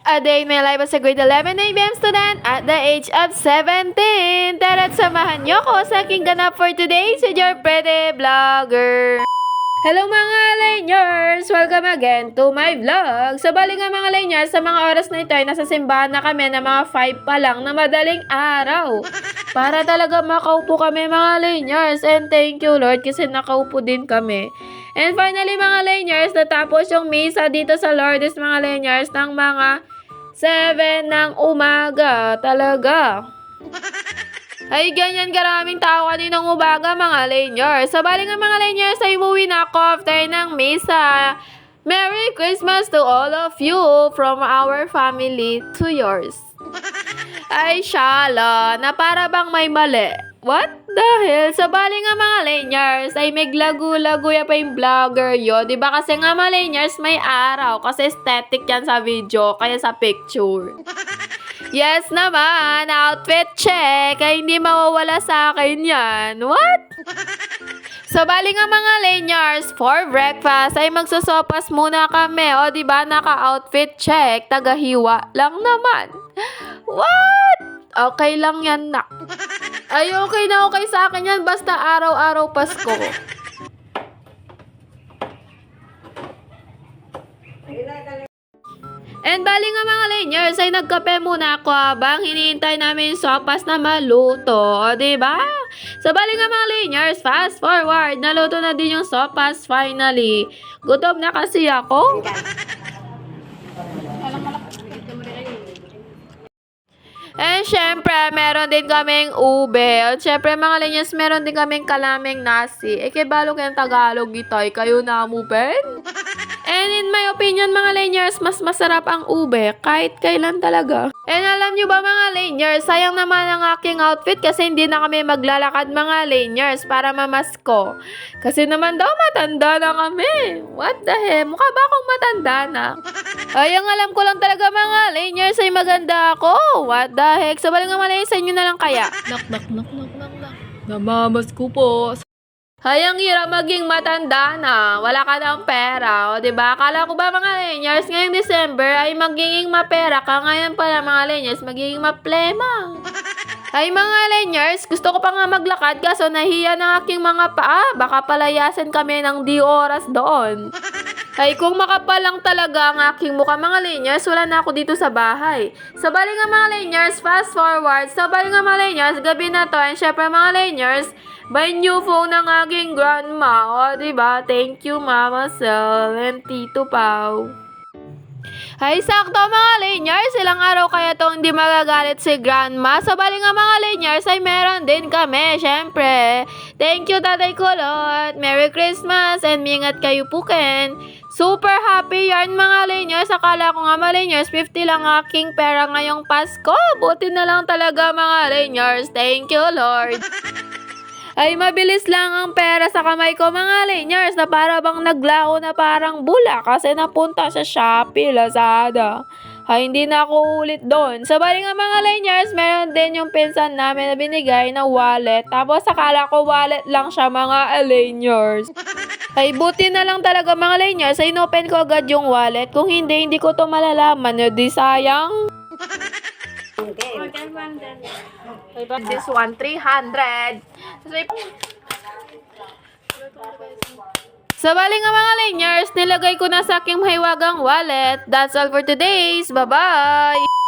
A day in my life as a grade 11 ABM student at the age of 17. Tara't samahan niyo ko sa aking ganap for today sa your pretty vlogger. Hello mga Lanyers! Welcome again to my vlog. So bali nga mga Lanyers, sa mga oras na ito ay nasa simbahan na kami na mga 5 pa lang na madaling araw. Para talaga makaupo kami mga Lanyers. And thank you Lord kasi nakaupo din kami. And finally mga Lanyers, natapos yung misa dito sa Lourdes mga Lanyers ng mga 7 ng umaga. Talaga. Ay, ganyan karaming tao kaninang umaga mga Lanyers. Sa bali nga mga Lanyers ay umuwi na ako after ng misa. Merry Christmas to all of you from our family to yours. Ay, shala, na para bang may mali. What the hell? Sa bali nga mga Lanyers ay may glagu-laguya pa yung vlogger yun. Diba kasi nga mga Lanyers may araw kasi aesthetic yan sa video kaya sa picture. Yes naman, outfit check. Ay hindi mawawala sa akin yan. What? So, bali nga mga Lanyers, for breakfast ay magsosopas muna kami. O, diba, naka-outfit check. Tagahiwa lang naman. What? Okay lang yan, nak. Ay, okay na okay sa akin yan. Basta araw-araw Pasko. And bali nga mga Lanyers ay nagkape muna ako habang hinihintay namin yung sopas na maluto. O, diba? So, bali nga mga Lanyers, fast forward. Naluto na din yung sopas finally. Gutom na kasi ako. And syempre, meron din kaming ube. At syempre mga Lanyers, meron din kaming kalaming nasi. Kaya balo kayong Tagalog ito'y kayo na mo, Ben? And in my opinion, mga Lanyers, mas masarap ang ube kahit kailan talaga. And alam nyo ba mga Lanyers, sayang naman ang aking outfit kasi hindi na kami maglalakad mga Lanyers para mamasko. Kasi naman daw matanda na kami. What the hell? Mukha ba akong matanda na? Ay, ang alam ko lang talaga mga Lanyers ay maganda ako. What the heck? So, bali nga mga Lanyers, sa inyo na lang kaya. Knock. Namamasko po. Ay, ang hirap maging matanda na. Wala ka ng pera. O, diba? Akala ko ba mga Lanyers, ngayong December ay magiging mapera ka. Ngayon pala mga Lanyers, magiging maplema. Ay, mga Lanyers, gusto ko pa nga maglakad kaso nahiya ng aking mga paa. Baka palayasin kami ng di oras doon. Ay, kung makapal lang talaga ang aking mukha mga Lanyers, wala na ako dito sa bahay. Sa bali nga mga Lanyers, fast forward. Sa bali nga mga Lanyers, gabi na to. And syempre mga Lanyers, buy new phone ng aking grandma. O, diba? Thank you, Mama Sel and Tito Pao. Ay, sakto mga Lanyers. Ilang araw kaya itong hindi magagalit si grandma. Sa bali nga mga Lanyers ay meron din kami. Syempre. Thank you, Tatay Kulot. Merry Christmas and mingat kayo puken. Super happy yarn mga Lanyers. Akala ko nga mga Lanyers, 50 lang aking pera ngayong Pasko. Buti na lang talaga mga Lanyers. Thank you, Lord. Ay, mabilis lang ang pera sa kamay ko mga Lanyers na para bang naglao na parang bula kasi napunta sa Shopee, Lazada. Ay, hindi na ako ulit doon. Sa bali nga mga Lanyers, meron din yung pinsan namin na binigay na wallet. Tapos akala ko wallet lang siya mga Lanyers. Ay, buti na lang talaga mga Lanyers. Ay, inopen ko agad yung wallet. Kung hindi ko to malalaman. Di sayang. This one, 300. Sa bali nga mga Lanyers, nilagay ko na sa aking mahiwagang wallet. That's all for today's. Bye-bye!